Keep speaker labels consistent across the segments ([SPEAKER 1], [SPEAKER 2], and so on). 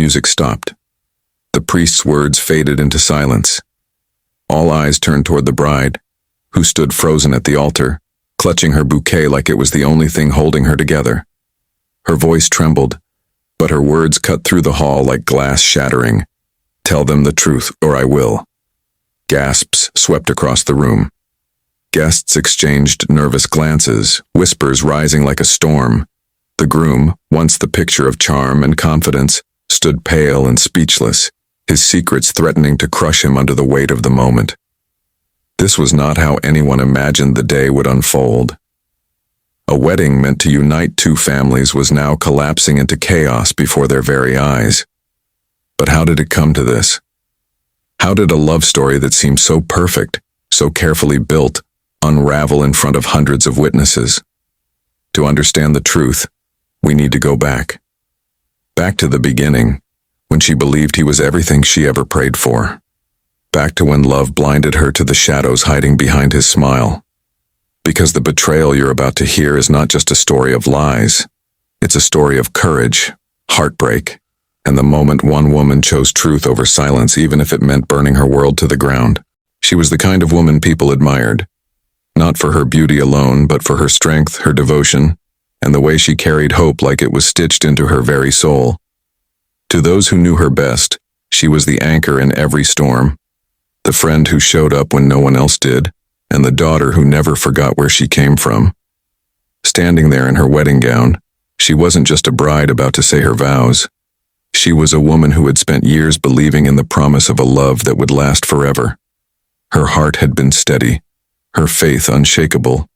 [SPEAKER 1] music stopped. The priest's words faded into silence. All eyes turned toward the bride, who stood frozen at the altar, clutching her bouquet like it was the only thing holding her together. Her voice trembled, but her words cut through the hall like glass shattering. "Tell them the truth, or I will." Gasps swept across the room. Guests exchanged nervous glances, whispers rising like a storm. The groom, once the picture of charm and confidence, stood pale and speechless, his secrets threatening to crush him under the weight of the moment. This was not how anyone imagined the day would unfold. A wedding meant to unite two families was now collapsing into chaos before their very eyes. But how did it come to this? How did a love story that seemed so perfect, so carefully built, unravel in front of hundreds of witnesses? To understand the truth, we need to go back. Back to the beginning, when she believed he was everything she ever prayed for. Back to when love blinded her to the shadows hiding behind his smile. Because the betrayal you're about to hear is not just a story of lies. It's a story of courage, heartbreak, and the moment one woman chose truth over silence even if it meant burning her world to the ground. She was the kind of woman people admired, not for her beauty alone, but for her strength, her devotion, and the way she carried hope like it was stitched into her very soul. To those who knew her best, she was the anchor in every storm, the friend who showed up when no one else did, and the daughter who never forgot where she came from. Standing there in her wedding gown, she wasn't just a bride about to say her vows. She was a woman who had spent years believing in the promise of a love that would last forever. Her heart had been steady, her faith unshakable,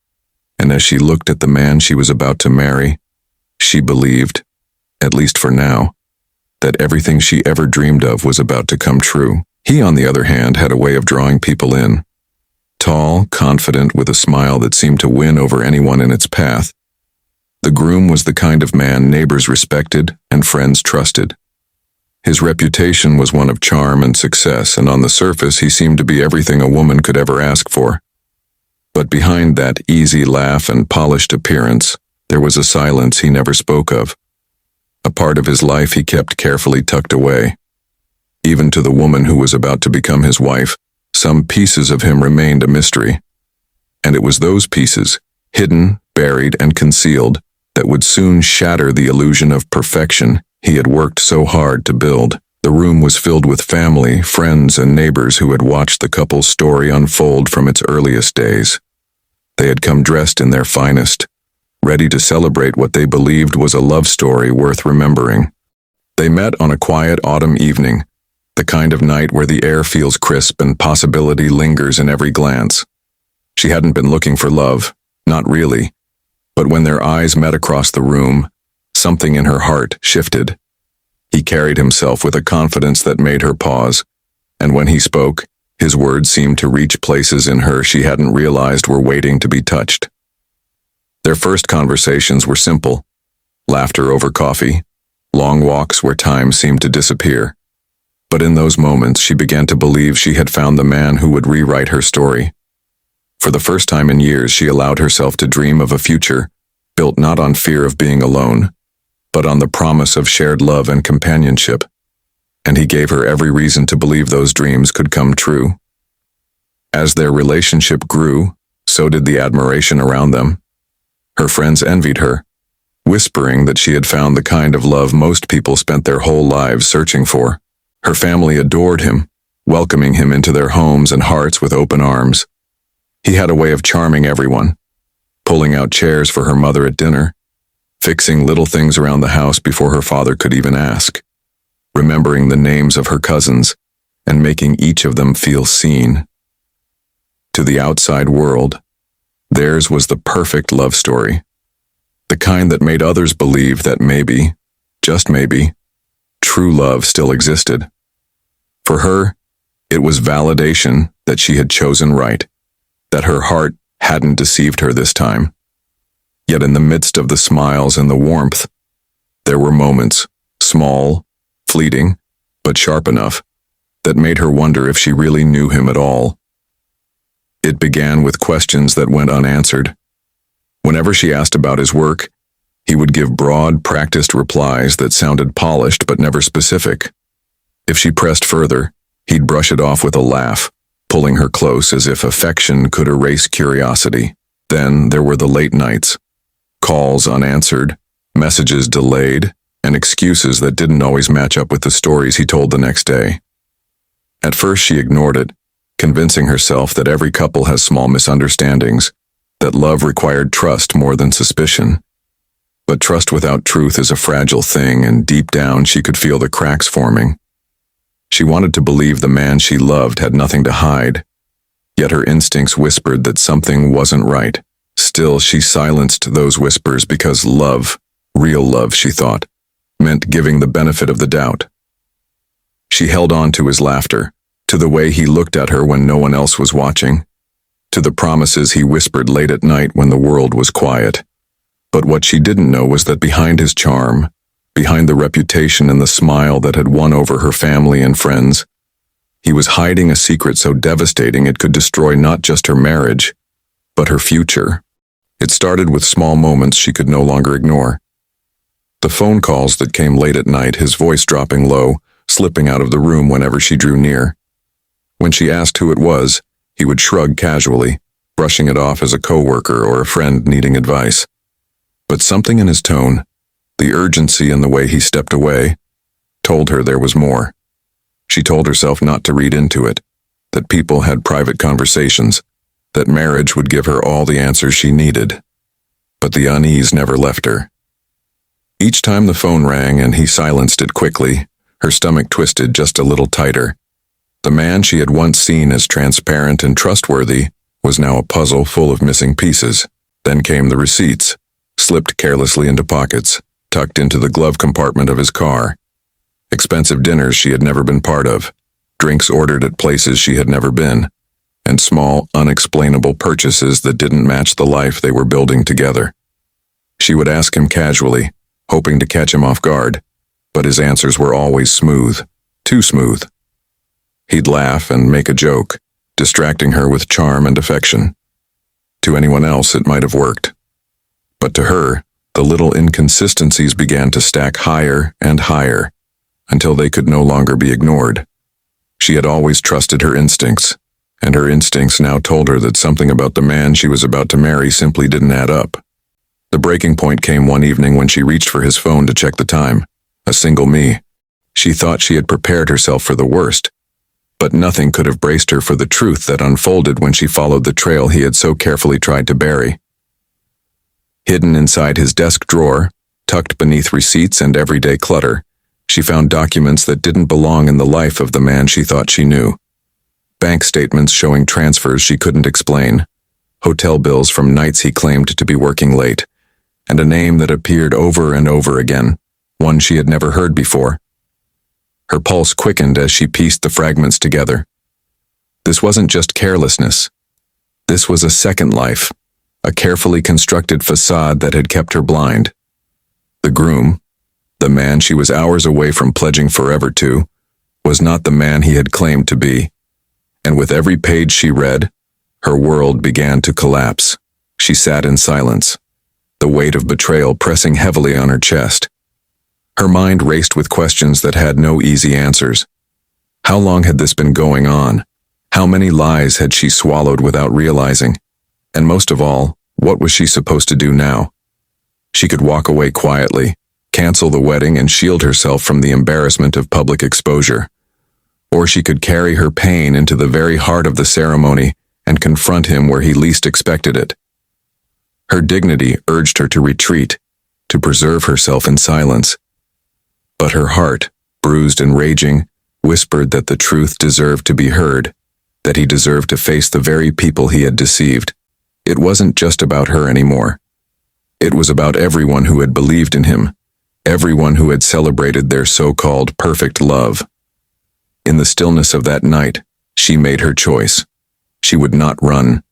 [SPEAKER 1] and as she looked at the man she was about to marry, she believed, at least for now, that everything she ever dreamed of was about to come true. He, on the other hand, had a way of drawing people in. Tall, confident, with a smile that seemed to win over anyone in its path. The groom was the kind of man neighbors respected and friends trusted. His reputation was one of charm and success, and on the surface he seemed to be everything a woman could ever ask for. But behind that easy laugh and polished appearance, there was a silence he never spoke of. A part of his life he kept carefully tucked away. Even to the woman who was about to become his wife, some pieces of him remained a mystery. And it was those pieces, hidden, buried, and concealed, that would soon shatter the illusion of perfection he had worked so hard to build. The room was filled with family, friends, and neighbors who had watched the couple's story unfold from its earliest days. They had come dressed in their finest, ready to celebrate what they believed was a love story worth remembering. They met on a quiet autumn evening, the kind of night where the air feels crisp and possibility lingers in every glance. She hadn't been looking for love, not really, but when their eyes met across the room, something in her heart shifted. He carried himself with a confidence that made her pause, and when he spoke, his words seemed to reach places in her she hadn't realized were waiting to be touched. Their first conversations were simple: laughter over coffee, long walks where time seemed to disappear. But in those moments, she began to believe she had found the man who would rewrite her story. For the first time in years, she allowed herself to dream of a future, built not on fear of being alone, but on the promise of shared love and companionship. And he gave her every reason to believe those dreams could come true. As their relationship grew, so did the admiration around them. Her friends envied her, whispering that she had found the kind of love most people spent their whole lives searching for. Her family adored him, welcoming him into their homes and hearts with open arms. He had a way of charming everyone, pulling out chairs for her mother at dinner, fixing little things around the house before her father could even ask, remembering the names of her cousins, and making each of them feel seen. To the outside world, theirs was the perfect love story, the kind that made others believe that maybe, just maybe, true love still existed. For her, it was validation that she had chosen right, that her heart hadn't deceived her this time. Yet in the midst of the smiles and the warmth, there were moments, small, fleeting, but sharp enough, that made her wonder if she really knew him at all. It began with questions that went unanswered. Whenever she asked about his work, He would give broad, practiced replies that sounded polished but never specific. If she pressed further, he'd brush it off with a laugh, pulling her close as if affection could erase curiosity. Then there were the late nights. Calls unanswered, messages delayed, and excuses that didn't always match up with the stories he told the next day. At first she ignored it, convincing herself that every couple has small misunderstandings, that love required trust more than suspicion. But trust without truth is a fragile thing, and deep down she could feel the cracks forming. She wanted to believe the man she loved had nothing to hide, yet her instincts whispered that something wasn't right. Still, she silenced those whispers because love, real love, she thought, meant giving the benefit of the doubt. She held on to his laughter, to the way he looked at her when no one else was watching, to the promises he whispered late at night when the world was quiet. But what she didn't know was that behind his charm, behind the reputation and the smile that had won over her family and friends, he was hiding a secret so devastating it could destroy not just her marriage, but her future. It started with small moments she could no longer ignore. The phone calls that came late at night, his voice dropping low, slipping out of the room whenever she drew near. When she asked who it was, he would shrug casually, brushing it off as a coworker or a friend needing advice. But something in his tone, the urgency in the way he stepped away, told her there was more. She told herself not to read into it, that people had private conversations, that marriage would give her all the answers she needed. But the unease never left her. Each time the phone rang and he silenced it quickly, her stomach twisted just a little tighter. The man she had once seen as transparent and trustworthy was now a puzzle full of missing pieces. Then came the receipts, slipped carelessly into pockets, tucked into the glove compartment of his car. Expensive dinners she had never been part of, drinks ordered at places she had never been, and small, unexplainable purchases that didn't match the life they were building together. She would ask him casually, hoping to catch him off guard, but his answers were always smooth, too smooth. He'd laugh and make a joke, distracting her with charm and affection. To anyone else it might have worked. But to her, the little inconsistencies began to stack higher and higher, until they could no longer be ignored. She had always trusted her instincts, and her instincts now told her that something about the man she was about to marry simply didn't add up. The breaking point came one evening when she reached for his phone to check the time. A single me. She thought she had prepared herself for the worst, but nothing could have braced her for the truth that unfolded when she followed the trail he had so carefully tried to bury. Hidden inside his desk drawer, tucked beneath receipts and everyday clutter, she found documents that didn't belong in the life of the man she thought she knew. Bank statements showing transfers she couldn't explain, hotel bills from nights he claimed to be working late, and a name that appeared over and over again, one she had never heard before. Her pulse quickened as she pieced the fragments together. This wasn't just carelessness. This was a second life, a carefully constructed facade that had kept her blind. The groom, the man she was hours away from pledging forever to, was not the man he had claimed to be. And with every page she read, her world began to collapse. She sat in silence, the weight of betrayal pressing heavily on her chest. Her mind raced with questions that had no easy answers. How long had this been going on? How many lies had she swallowed without realizing? And most of all, what was she supposed to do now? She could walk away quietly, cancel the wedding and shield herself from the embarrassment of public exposure. Or she could carry her pain into the very heart of the ceremony and confront him where he least expected it. Her dignity urged her to retreat, to preserve herself in silence. But her heart, bruised and raging, whispered that the truth deserved to be heard, that he deserved to face the very people he had deceived. It wasn't just about her anymore. It was about everyone who had believed in him, everyone who had celebrated their so-called perfect love. In the stillness of that night, she made her choice. She would not run.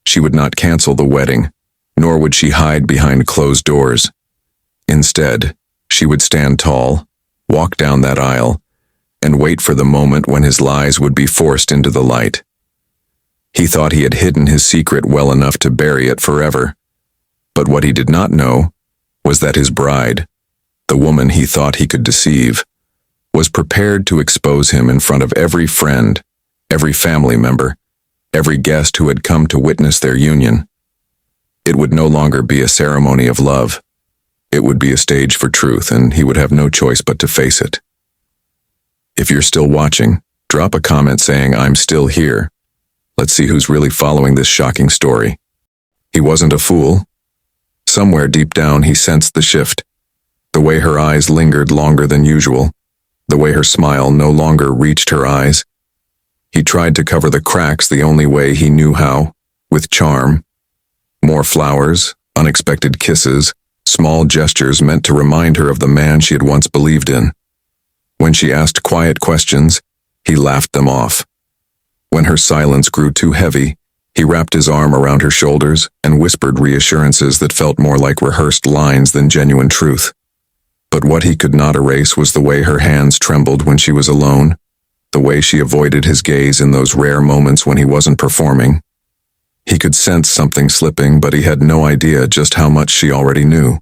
[SPEAKER 1] She would not cancel the wedding, nor would she hide behind closed doors. Instead, she would stand tall, walk down that aisle, and wait for the moment when his lies would be forced into the light. He thought he had hidden his secret well enough to bury it forever. But what he did not know was that his bride, the woman he thought he could deceive, was prepared to expose him in front of every friend, every family member, every guest who had come to witness their union. It would no longer be a ceremony of love. It would be a stage for truth, and he would have no choice but to face it. If you're still watching, drop a comment saying, "I'm still here." Let's see who's really following this shocking story. He wasn't a fool. Somewhere deep down he sensed the shift. The way her eyes lingered longer than usual. The way her smile no longer reached her eyes. He tried to cover the cracks the only way he knew how, with charm. More flowers, unexpected kisses, small gestures meant to remind her of the man she had once believed in. When she asked quiet questions, he laughed them off. When her silence grew too heavy, he wrapped his arm around her shoulders and whispered reassurances that felt more like rehearsed lines than genuine truth. But what he could not erase was the way her hands trembled when she was alone, the way she avoided his gaze in those rare moments when he wasn't performing. He could sense something slipping, but he had no idea just how much she already knew.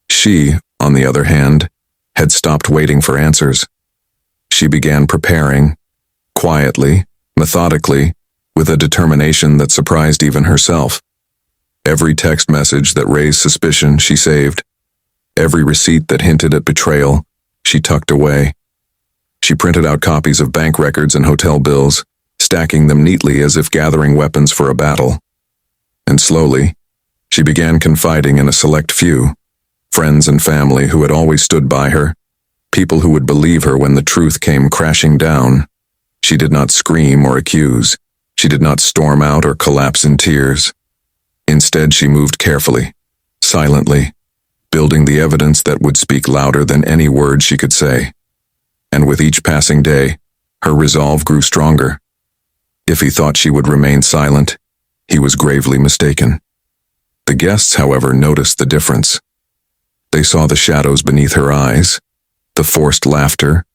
[SPEAKER 1] She, on the other hand, had stopped waiting for answers. She began preparing, quietly, methodically, with a determination that surprised even herself. Every text message that raised suspicion she saved. Every receipt that hinted at betrayal, she tucked away. She printed out copies of bank records and hotel bills, stacking them neatly as if gathering weapons for a battle. And slowly, she began confiding in a select few, friends and family who had always stood by her, people who would believe her when the truth came crashing down. She did not scream or accuse. She did not storm out or collapse in tears. Instead, she moved carefully, silently, building the evidence that would speak louder than any word she could say. And with each passing day, her resolve grew stronger. If he thought she would remain silent, he was gravely mistaken. The guests, however, noticed the difference. They saw the shadows beneath her eyes, the forced laughter,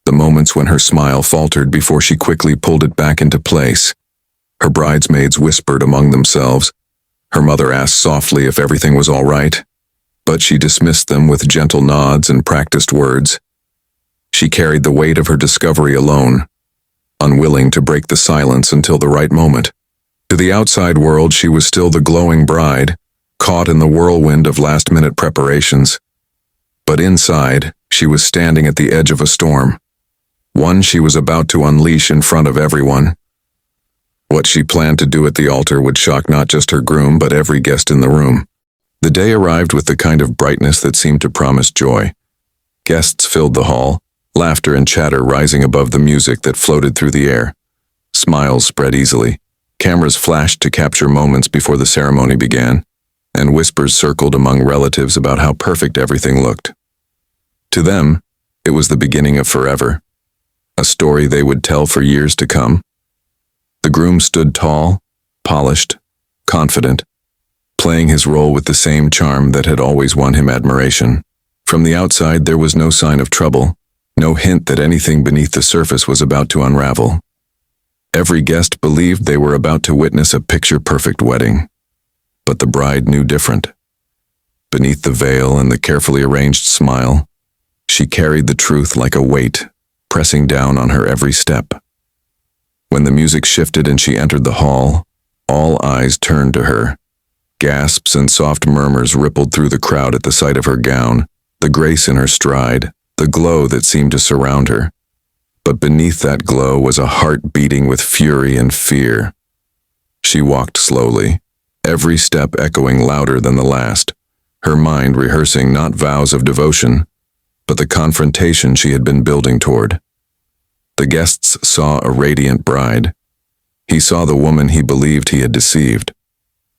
[SPEAKER 1] the moments when her smile faltered before she quickly pulled it back into place. Her bridesmaids whispered among themselves. Her mother asked softly if everything was all right, but she dismissed them with gentle nods and practiced words. She carried the weight of her discovery alone, unwilling to break the silence until the right moment. To the outside world, she was still the glowing bride, caught in the whirlwind of last-minute preparations. But inside, she was standing at the edge of a storm, one she was about to unleash in front of everyone. What she planned to do at the altar would shock not just her groom, but every guest in the room. The day arrived with the kind of brightness that seemed to promise joy. Guests filled the hall, laughter and chatter rising above the music that floated through the air. Smiles spread easily. Cameras flashed to capture moments before the ceremony began, and whispers circled among relatives about how perfect everything looked. To them, it was the beginning of forever, a story they would tell for years to come. The groom stood tall, polished, confident, playing his role with the same charm that had always won him admiration. From the outside, there was no sign of trouble, no hint that anything beneath the surface was about to unravel. Every guest believed they were about to witness a picture-perfect wedding. But the bride knew different. Beneath the veil and the carefully arranged smile, she carried the truth like a weight, pressing down on her every step. When the music shifted and she entered the hall, all eyes turned to her. Gasps and soft murmurs rippled through the crowd at the sight of her gown, the grace in her stride, the glow that seemed to surround her. But beneath that glow was a heart beating with fury and fear. She walked slowly, every step echoing louder than the last, her mind rehearsing not vows of devotion, but the confrontation she had been building toward. The guests saw a radiant bride. He saw the woman he believed he had deceived.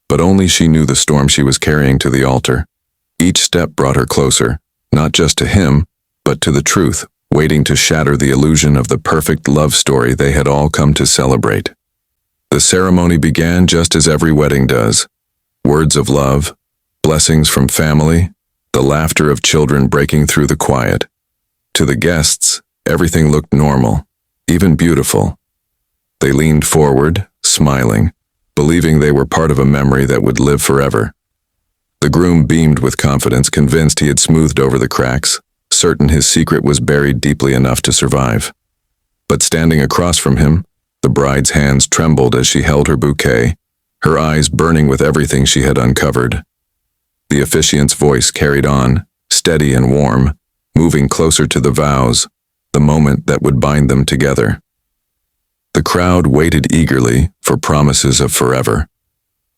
[SPEAKER 1] But only she knew the storm she was carrying to the altar. Each step brought her closer, not just to him, but to the truth, waiting to shatter the illusion of the perfect love story they had all come to celebrate. The ceremony began just as every wedding does. Words of love, blessings from family, the laughter of children breaking through the quiet. To the guests, everything looked normal, even beautiful. They leaned forward, smiling, believing they were part of a memory that would live forever. The The groom beamed with confidence, convinced he had smoothed over the cracks, certain his secret was buried deeply enough to survive. But standing across from him, the bride's hands trembled as she held her bouquet, her eyes burning with everything she had uncovered. The officiant's voice carried on, steady and warm, moving closer to the vows, the moment that would bind them together. The crowd waited eagerly for promises of forever,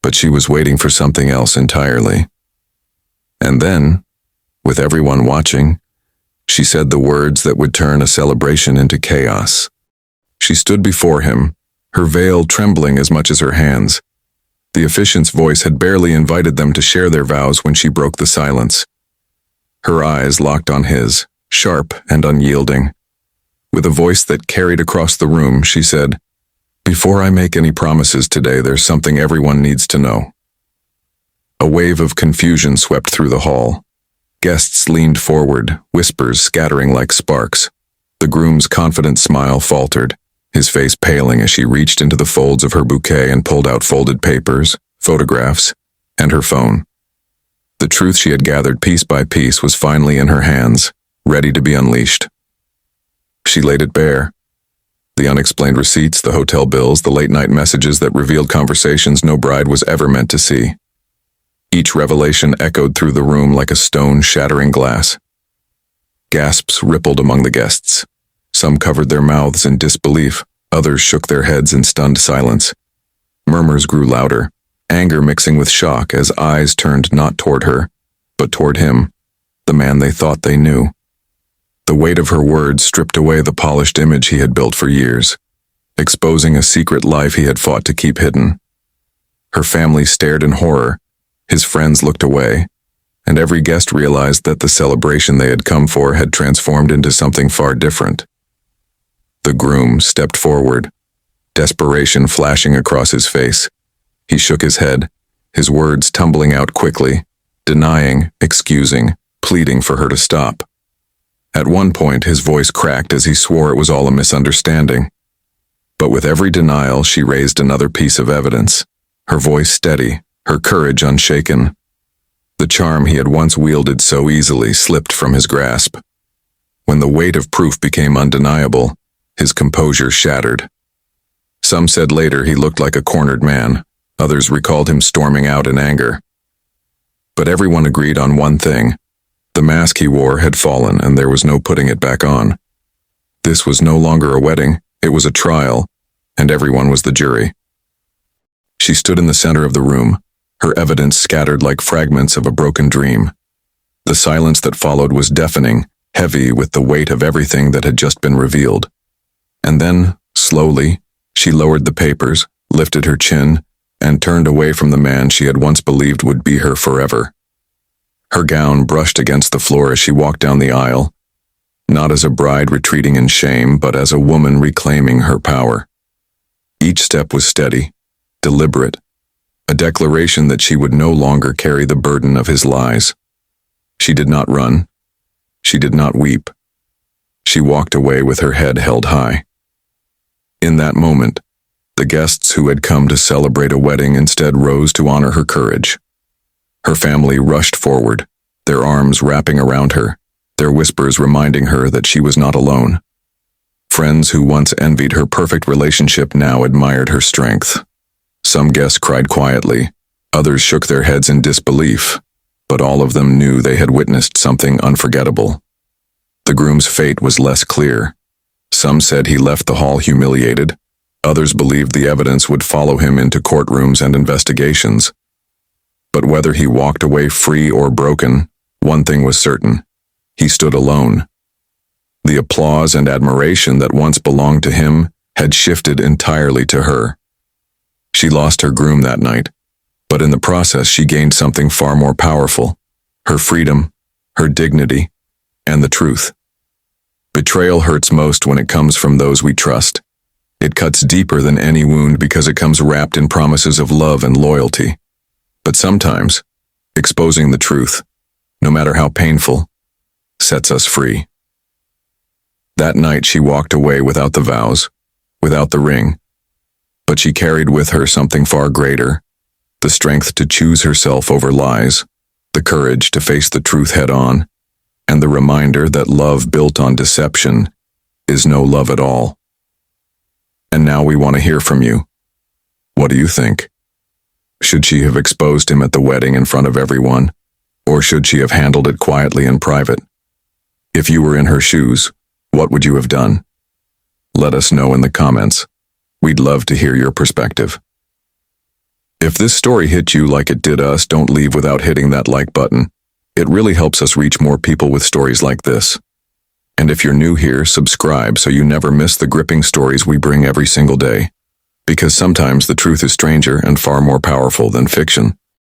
[SPEAKER 1] but she was waiting for something else entirely. And then, with everyone watching, she said the words that would turn a celebration into chaos. She stood before him, her veil trembling as much as her hands. The officiant's voice had barely invited them to share their vows when she broke the silence. Her eyes locked on his, sharp and unyielding. With a voice that carried across the room, she said, "Before I make any promises today, there's something everyone needs to know." A wave of confusion swept through the hall. Guests leaned forward, whispers scattering like sparks. The groom's confident smile faltered, his face paling as she reached into the folds of her bouquet and pulled out folded papers, photographs, and her phone. The truth she had gathered piece by piece was finally in her hands, ready to be unleashed. She laid it bare. The unexplained receipts, the hotel bills, the late-night messages that revealed conversations no bride was ever meant to see. Each revelation echoed through the room like a stone shattering glass. Gasps rippled among the guests. Some covered their mouths in disbelief, others shook their heads in stunned silence. Murmurs grew louder, anger mixing with shock as eyes turned not toward her, but toward him, the man they thought they knew. The weight of her words stripped away the polished image he had built for years, exposing a secret life he had fought to keep hidden. Her family stared in horror, his friends looked away, and every guest realized that the celebration they had come for had transformed into something far different. The groom stepped forward, desperation flashing across his face. He shook his head, his words tumbling out quickly, denying, excusing, pleading for her to stop. At one point, his voice cracked as he swore it was all a misunderstanding. But with every denial, she raised another piece of evidence, her voice steady, her courage unshaken. The charm he had once wielded so easily slipped from his grasp. When the weight of proof became undeniable, his composure shattered. Some said later he looked like a cornered man, others recalled him storming out in anger. But everyone agreed on one thing. The mask he wore had fallen and there was no putting it back on. This was no longer a wedding, it was a trial, and everyone was the jury. She stood in the center of the room, her evidence scattered like fragments of a broken dream. The silence that followed was deafening, heavy with the weight of everything that had just been revealed. And then, slowly, she lowered the papers, lifted her chin, and turned away from the man she had once believed would be her forever. Her gown brushed against the floor as she walked down the aisle, not as a bride retreating in shame, but as a woman reclaiming her power. Each step was steady, deliberate, a declaration that she would no longer carry the burden of his lies. She did not run. She did not weep. She walked away with her head held high. In that moment, the guests who had come to celebrate a wedding instead rose to honor her courage. Her family rushed forward, their arms wrapping around her, their whispers reminding her that she was not alone. Friends who once envied her perfect relationship now admired her strength. Some guests cried quietly, others shook their heads in disbelief, but all of them knew they had witnessed something unforgettable. The groom's fate was less clear. Some said he left the hall humiliated, others believed the evidence would follow him into courtrooms and investigations. But whether he walked away free or broken, one thing was certain. He stood alone. The applause and admiration that once belonged to him had shifted entirely to her. She lost her groom that night, but in the process she gained something far more powerful, her freedom, her dignity, and the truth. Betrayal hurts most when it comes from those we trust. It cuts deeper than any wound because it comes wrapped in promises of love and loyalty. But sometimes, exposing the truth, no matter how painful, sets us free. That night she walked away without the vows, without the ring, but she carried with her something far greater, the strength to choose herself over lies, the courage to face the truth head on, and the reminder that love built on deception is no love at all. And now we want to hear from you. What do you think? Should she have exposed him at the wedding in front of everyone, or should she have handled it quietly in private? If you were in her shoes, what would you have done? Let us know in the comments. We'd love to hear your perspective. If this story hit you like it did us, don't leave without hitting that like button. It really helps us reach more people with stories like this. And if you're new here, subscribe so you never miss the gripping stories we bring every single day. Because sometimes the truth is stranger and far more powerful than fiction.